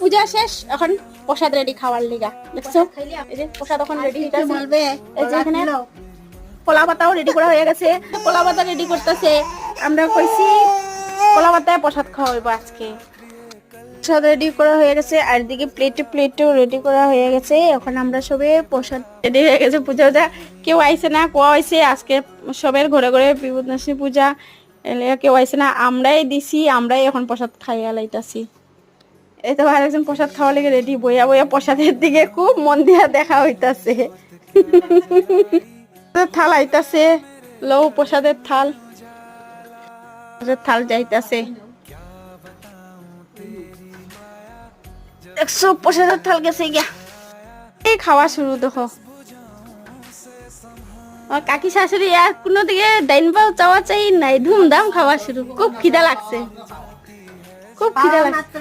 পূজা শেষ, এখন প্রসাদ রেডি খাওয়ার লিগা। দেখছো এই যে প্রসাদ এখন রেডি হইতাছে। বলবে এই যে এখানে কলা পাতাও রেডি করা হয়ে গেছে, কলা পাতা রেডি করতেছে। আমরা কইছি কলা পাতায় প্রসাদ খাওয়াইবো আজকে। প্রসাদ রেডি করা হয়ে গেছে, আর দিকে প্লেটও রেডি করা হয়ে গেছে। এখন আমরা সবে প্রসাদ রেডি হয়ে গেছে। পূজা কেউ আইছে না, কোয়া হয়েছে আজকে সবের ঘরে ঘরে বিপদনাশী পূজা, এলে কেউ আইছে না, আমরাই দিছি, আমরাই এখন প্রসাদ খাইয়া লাইতাছি। এই তো আর একজন প্রসাদ খাওয়া লেগে রেডি, বইয়া বইয়া প্রসাদের দিকে খুব মন দিয়া দেখা হইতাছে। থাল আইতাছে, লৌ প্রসাদের থাল, থাল যাইতাছে। দেখছো প্রসাদের থাল গেছে গিয়া। এই খাওয়া শুরু দেখো, কাকি শাশুড়ি আর কোনো দিকে ডাইন পাও চাওয়া চাই নাই, ধুমধাম খাওয়া শুরু। খুব খিদা লাগছে, খুব খিদা লাগছে।